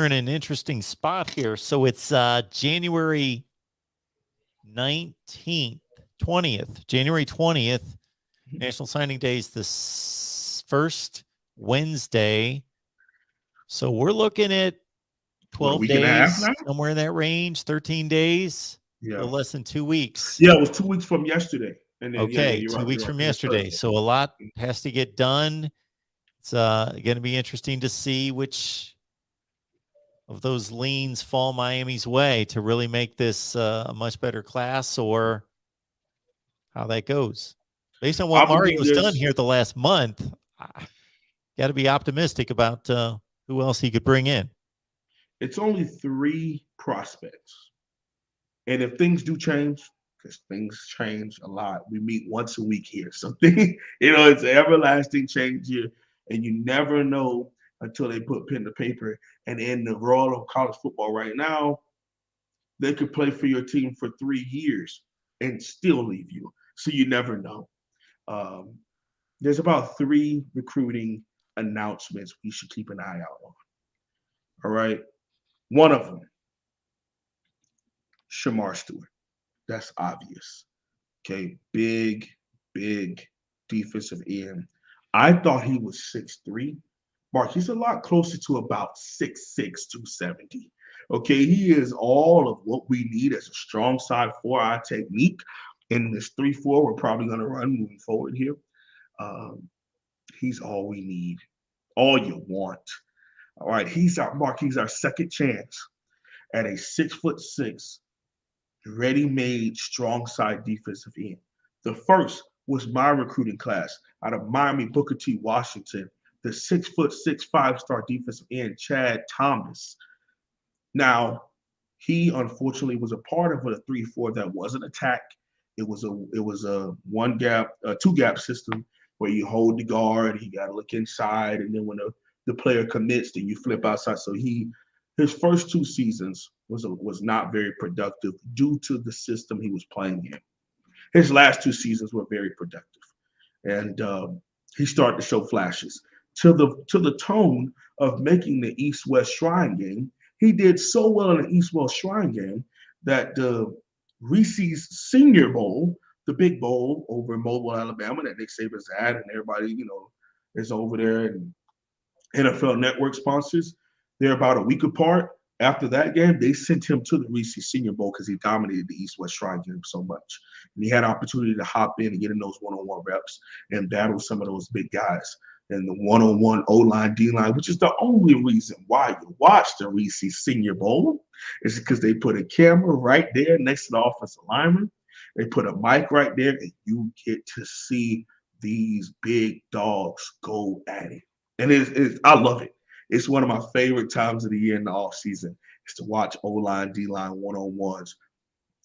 we're in an interesting spot here. So it's January 19th, 20th, January 20th. National Signing Day is the first Wednesday. So we're looking at 12 days, somewhere in that range, 13 days, a little less than 2 weeks. Yeah, it was 2 weeks from yesterday. And then, okay, 2 weeks from yesterday. So a lot has to get done. It's going to be interesting to see which of those leans fall Miami's way to really make this a much better class, or how that goes. Based on what Mario's done here the last month, got to be optimistic about who else he could bring in. It's only 3 prospects. And if things do change, because things change a lot, we meet once a week here. So, it's an everlasting change here. And you never know until they put pen to paper. And in the world of college football right now, they could play for your team for 3 years and still leave you. So you never know. There's about 3 recruiting announcements we should keep an eye out on. All right. One of them, Shamar Stewart. That's obvious. Okay. Big defensive end. I thought he was 6'3". Mark, he's a lot closer to about 6'6", 270. Okay, he is all of what we need as a strong side 4-eye technique. In this 3-4, we're probably going to run moving forward here. He's all we need, all you want. All right, he's our second chance at a 6'6", ready-made strong side defensive end. The first was my recruiting class out of Miami, Booker T. Washington, the 6'6", 5-star defensive end, Chad Thomas. Now, he unfortunately was a part of a 3-4 that wasn't attack. It was a two-gap system where you hold the guard, he got to look inside, and then when the player commits, then you flip outside. So his first 2 seasons was not very productive due to the system he was playing in. His last 2 seasons were very productive, and he started to show flashes. To the tone of making the East-West Shrine Game, he did so well in the East-West Shrine Game that the Reese's Senior Bowl, the big bowl over in Mobile, Alabama, that Nick Saban's at, and everybody is over there, and NFL Network sponsors, they're about a week apart. After that game, they sent him to the Reese's Senior Bowl because he dominated the East-West Shrine Game so much. And he had an opportunity to hop in and get in those one-on-one reps and battle some of those big guys. And the one-on-one O-line, D-line, which is the only reason why you watch the Reese's Senior Bowl, is because they put a camera right there next to the offensive lineman. They put a mic right there, and you get to see these big dogs go at it. And I love it. It's one of my favorite times of the year in the offseason is to watch O-line, D-line one-on-ones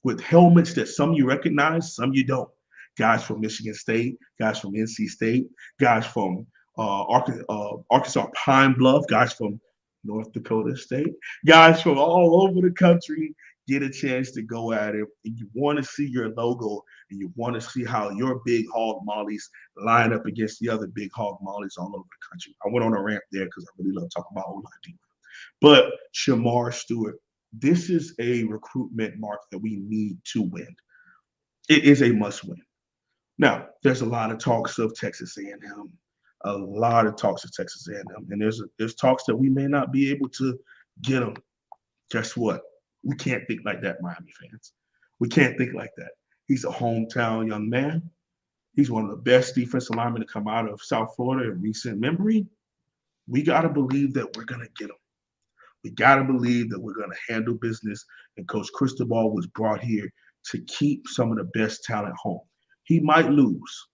with helmets that some you recognize, some you don't. Guys from Michigan State, guys from NC State, guys from Arkansas Pine Bluff, guys from North Dakota State, guys from all over the country get a chance to go at it. And you want to see your logo, and you want to see how your big hog mollies line up against the other big hog mollies all over the country. I went on a rant there because I really love talking about O-line. But Shamar Stewart, this is a recruitment mark that we need to win. It is a must win. Now, there's a lot of talks of Texas A&M. A lot of talks of Texas A&M, and there's talks that we may not be able to get them. Guess what? We can't think like that, Miami fans. We can't think like that. He's a hometown young man. He's one of the best defensive linemen to come out of South Florida in recent memory. We got to believe that we're going to get him. We got to believe that we're going to handle business, and Coach Cristobal was brought here to keep some of the best talent home. He might lose,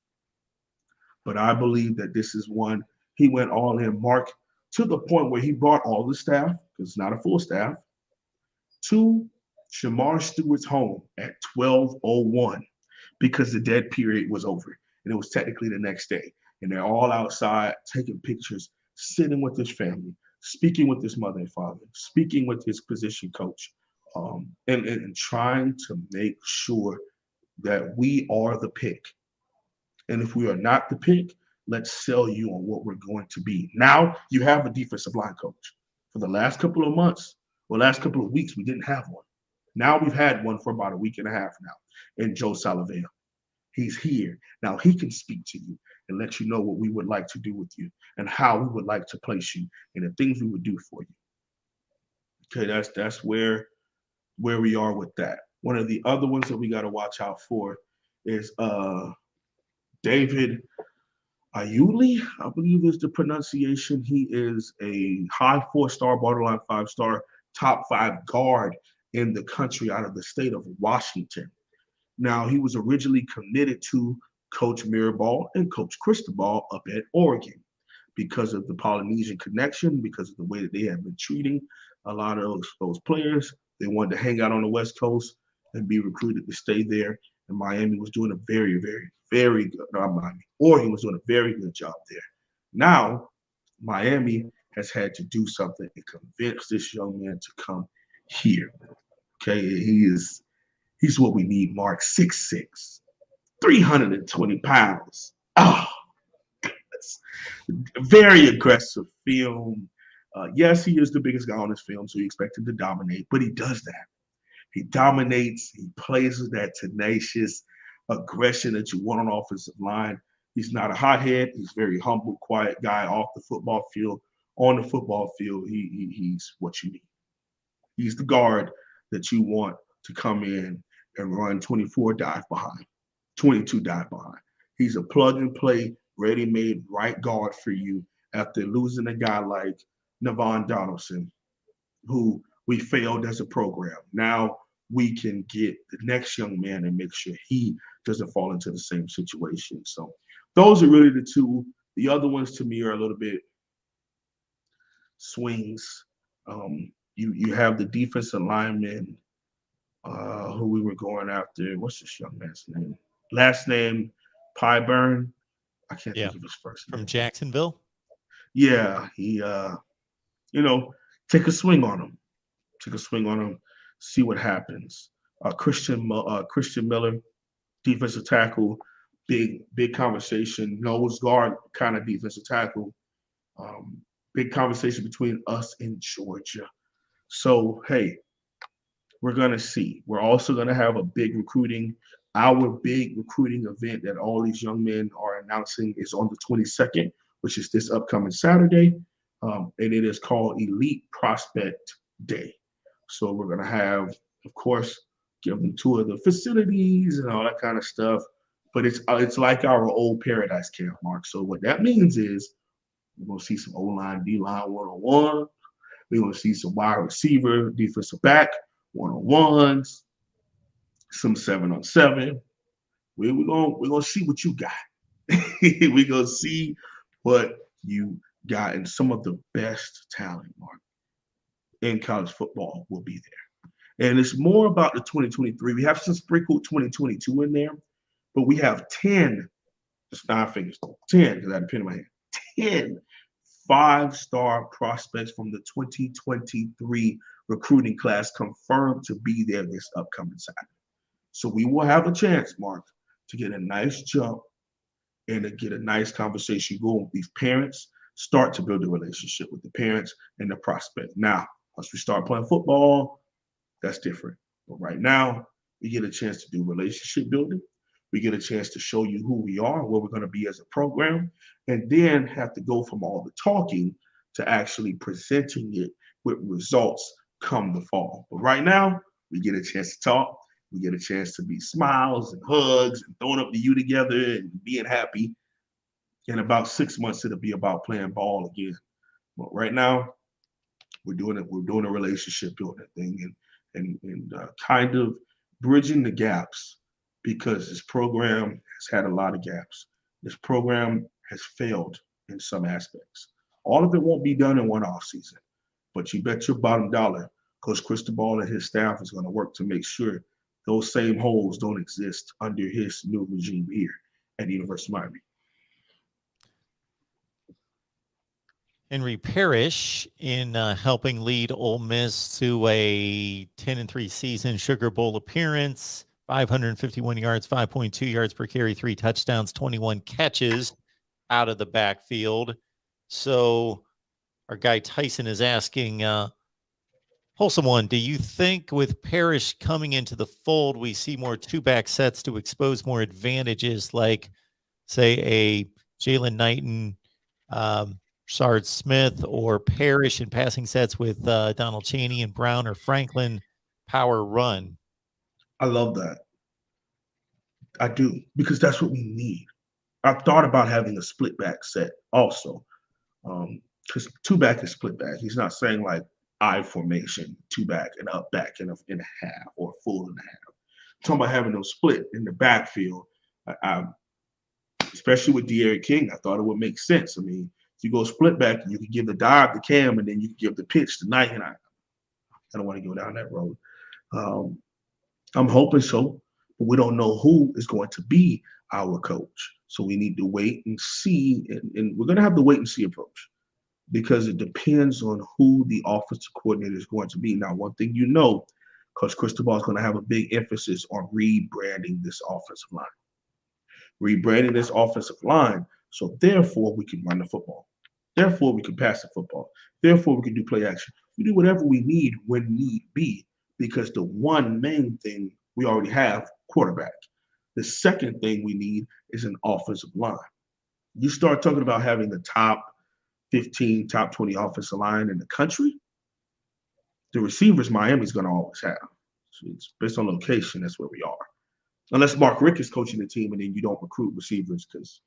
but I believe that this is one he went all in, Mark, to the point where he brought all the staff, because it's not a full staff, to Shamar Stewart's home at 12:01 because the dead period was over. And it was technically the next day. And they're all outside taking pictures, sitting with his family, speaking with his mother and father, speaking with his position coach, and trying to make sure that we are the pick. And if we are not the pick, let's sell you on what we're going to be. Now you have a defensive line coach. For the last couple of months or last couple of weeks, we didn't have one. Now we've had one for about a week and a half now in Joe Salavea. He's here. Now he can speak to you and let you know what we would like to do with you and how we would like to place you and the things we would do for you. Okay, that's where we are with that. One of the other ones that we got to watch out for is David Iuli, I believe is the pronunciation. He is a high 4-star, borderline 5-star, top 5 guard in the country out of the state of Washington. Now, he was originally committed to Coach Mirabal and Coach Cristobal up at Oregon because of the Polynesian connection, because of the way that they have been treating a lot of those players. They wanted to hang out on the West Coast and be recruited to stay there. And Miami was doing a very, very, very good. Not Miami. Oregon was doing a very good job there. Now, Miami has had to do something and convince this young man to come here. Okay, he's what we need, Mark. 6'6", 320 pounds. Oh, goodness. Very aggressive film. Yes, he is the biggest guy on this film, so you expect him to dominate, but he does that. He dominates. He plays with that tenacious aggression that you want on offensive line. He's not a hothead. He's a very humble, quiet guy off the football field. On the football field, he's what you need. He's the guard that you want to come in and run 24 dive behind, 22 dive behind. He's a plug and play, ready-made right guard for you after losing a guy like Navon Donaldson, who we failed as a program. Now we can get the next young man and make sure he doesn't fall into the same situation. So those are really the two. The other ones to me are a little bit swings. You have the defensive lineman who we were going after. What's this young man's name? Last name, Pyburn. I can't think of his first name. From Jacksonville? Yeah, he, take a swing on him. Take a swing on him, see what happens. Christian Miller, defensive tackle, big conversation, nose guard kind of defensive tackle. Big conversation between us and Georgia. So, hey, we're going to see. We're also going to have our big recruiting event that all these young men are announcing is on the 22nd, which is this upcoming Saturday. And it is called Elite Prospect Day. So we're going to have, of course, give them tour of the facilities and all that kind of stuff. But it's like our old Paradise Camp, Mark. So what that means is we're going to see some O-line, D-line one-on-one. We're going to see some wide receiver, defensive back, one-on-ones, some 7-on-7. We're gonna see what you got. We're gonna see what you got, and some of the best talent, Mark, in college football will be there. And it's more about the 2023. We have some sprinkled 2022 in there, but we have 10, just 9 figures, 10, because I had a pen in my hand, 10 5-star prospects from the 2023 recruiting class confirmed to be there this upcoming Saturday. So we will have a chance, Mark, to get a nice jump and to get a nice conversation going with these parents, start to build a relationship with the parents and the prospect. Now, once we start playing football, that's different. But right now, we get a chance to do relationship building. We get a chance to show you who we are, where we're going to be as a program, and then have to go from all the talking to actually presenting it with results come the fall. But right now, we get a chance to talk. We get a chance to be smiles and hugs and throwing up the U together and being happy. In about 6 months, it'll be about playing ball again. But right now, we're doing it. We're doing a relationship building thing and kind of bridging the gaps, because this program has had a lot of gaps. This program has failed in some aspects. All of it won't be done in one off season, but you bet your bottom dollar Coach Cristobal and his staff is going to work to make sure those same holes don't exist under his new regime here at the University of Miami. Henry Parrish in helping lead Ole Miss to a 10-3 season, Sugar Bowl appearance, 551 yards, 5.2 yards per carry, 3 touchdowns, 21 catches out of the backfield. So Our guy Tyson is asking, wholesome one, do you think with Parrish coming into the fold, we see more two-back sets to expose more advantages, like, say, a Jalen Knighton, Sard Smith, or Parrish in passing sets with Donald Chaney and Brown or Franklin power run? I love that. I do, because that's what we need. I've thought about having a split back set also, because two back is split back. He's not saying like I formation, two back and up back in a half or full and a half. I'm talking about having them split in the backfield. Especially with De'Aaron King, I thought it would make sense. I mean, if you go split back, you can give the dive to Cam, and then you can give the pitch to Knight. And I don't want to go down that road. I'm hoping so, but we don't know who is going to be our coach. So we need to wait and see, and we're going to have the wait and see approach, because it depends on who the offensive coordinator is going to be. Now, one thing you know, Coach Cristobal is going to have a big emphasis on rebranding this offensive line. So therefore we can run the football. Therefore we can pass the football. Therefore we can do play action. We do whatever we need when need be, because the one main thing we already have, quarterback. The second thing we need is an offensive line. You start talking about having the top 15, top 20 offensive line in the country, the receivers Miami's going to always have. So it's based on location, that's where we are. Unless Mark Richt is coaching the team and then you don't recruit receivers, because,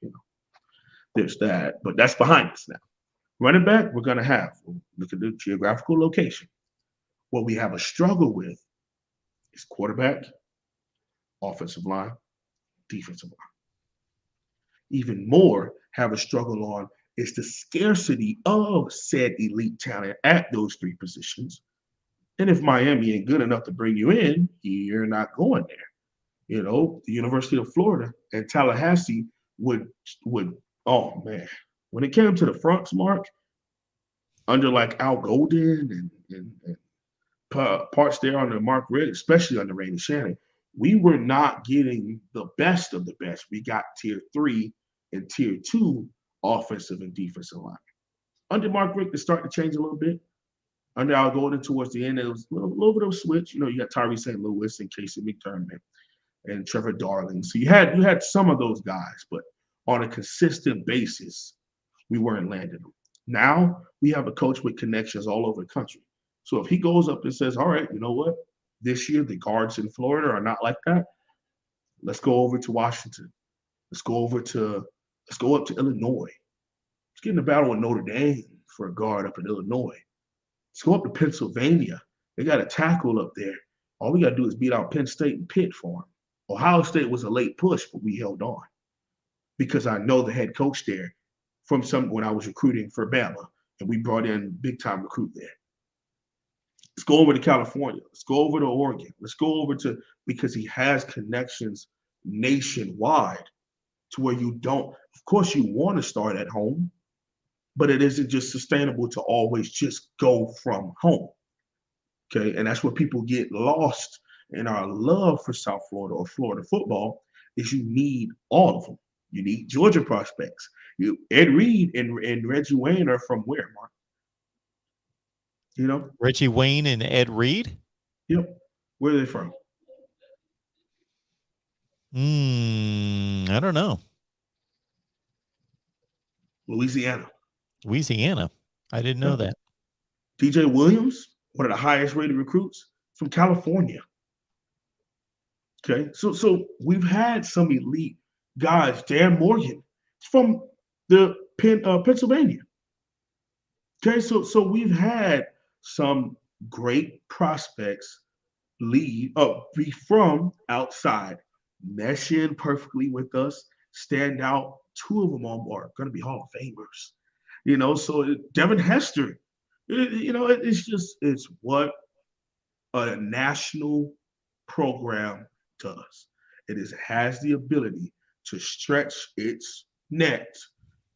there's that. But that's behind us now. Running back, we're going to have. Look at the geographical location. What we have a struggle with is quarterback, offensive line, defensive line. Even more have a struggle on is the scarcity of said elite talent at those three positions. And if Miami ain't good enough to bring you in, you're not going there. The University of Florida and Tallahassee would oh man, when it came to the fronts, Mark, under like Al Golden and parts there under Mark Richt, especially under Randy Shannon, we were not getting the best of the best. We got tier 3 and tier 2 offensive and defensive line. Under Mark Richt, it started to change a little bit. Under Al Golden towards the end, it was a little bit of a switch. You got Tyree St. Louis and Casey McDermott and Trevor Darling. So you had some of those guys, but on a consistent basis, we weren't landing them. Now we have a coach with connections all over the country. So if he goes up and says, all right, you know what? This year the guards in Florida are not like that. Let's go over to Washington. Let's go up to Illinois. Let's get in the battle with Notre Dame for a guard up in Illinois. Let's go up to Pennsylvania. They got a tackle up there. All we got to do is beat out Penn State and Pitt for them. Ohio State was a late push, but we held on because I know the head coach there from when I was recruiting for Bama, and we brought in big time recruit there. Let's go over to California. Let's go over to Oregon. Let's go over to, because he has connections nationwide to where you don't, of course you want to start at home, but it isn't just sustainable to always just go from home. Okay, and that's where people get lost in our love for South Florida or Florida football, is you need all of them. You need Georgia prospects. Ed Reed and Reggie Wayne are from where, Mark? Reggie Wayne and Ed Reed? Yep. Where are they from? I don't know. Louisiana. I didn't know that. DJ Williams, one of the highest rated recruits from California. Okay, so we've had some elite guys. Dan Morgan from the Pennsylvania. Okay, so we've had some great prospects be from outside, mesh in perfectly with us, stand out. 2 of them are going to be Hall of Famers. So Devin Hester, it's what a national program does. It has the ability to stretch its net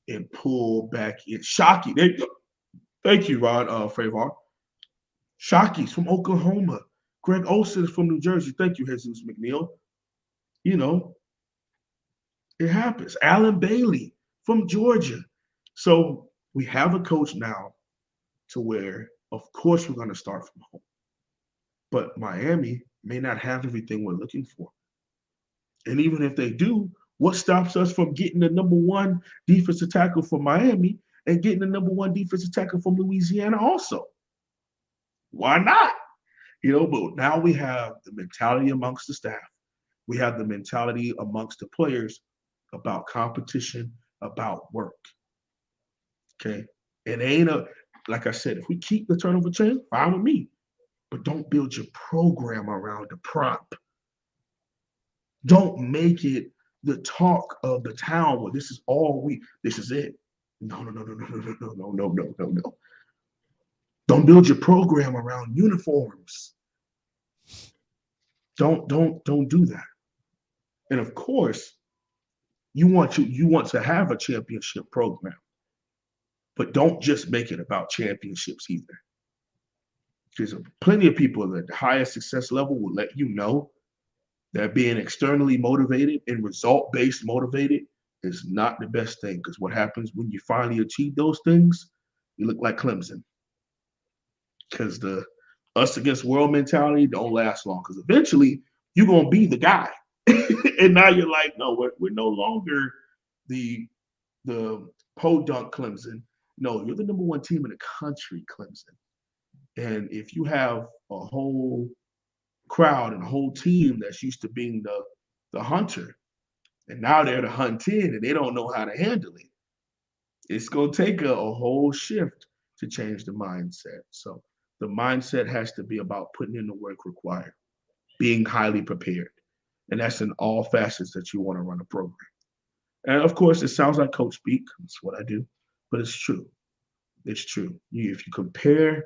and pull back in. Shockey, thank you, Rod Favar. Shockey's from Oklahoma. Greg Olsen is from New Jersey. Thank you, Jesus McNeil. It happens. Alan Bailey from Georgia. So we have a coach now to where, of course, we're going to start from home. But Miami may not have everything we're looking for. And even if they do, what stops us from getting the number one defensive tackle from Miami and getting the number one defensive tackle from Louisiana also? Why not? But now we have the mentality amongst the staff. We have the mentality amongst the players about competition, about work. Okay. It ain't like I said, if we keep the turnover chain, fine with me. But don't build your program around the prop. Don't make it the talk of the town where this is it. No. Don't build your program around uniforms. Don't do that. And of course, you want to have a championship program, but don't just make it about championships either. Because plenty of people at the highest success level will let you know that being externally motivated and result-based motivated is not the best thing. Because what happens when you finally achieve those things, you look like Clemson. Because the us against world mentality don't last long. Because eventually you're gonna be the guy, and now you're like, no, we're no longer the podunk Clemson. No, you're the number one team in the country, Clemson. And if you have a whole crowd and a whole team that's used to being the hunter, and now they're the hunted and they don't know how to handle it, it's going to take a whole shift to change the mindset. So the mindset has to be about putting in the work required, being highly prepared. And that's in all facets that you want to run a program. And of course, it sounds like coach speak. That's what I do. But it's true. It's true. If you compare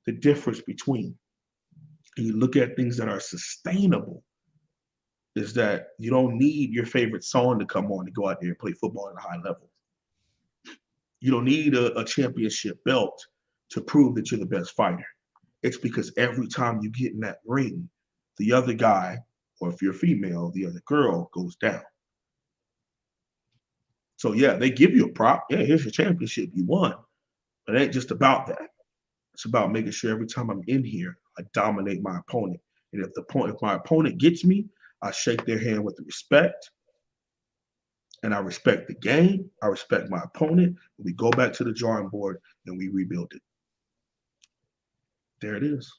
the difference between, and you look at things that are sustainable, is that you don't need your favorite song to come on to go out there and play football at a high level. You don't need a championship belt to prove that you're the best fighter. It's because every time you get in that ring, the other guy, or if you're female, the other girl goes down. So yeah, they give you a prop. Yeah, here's your championship. You won. But it ain't just about that. It's about making sure every time I'm in here, I dominate my opponent. And if my opponent gets me, I shake their hand with respect. And I respect the game. I respect my opponent. We go back to the drawing board and we rebuild it. There it is.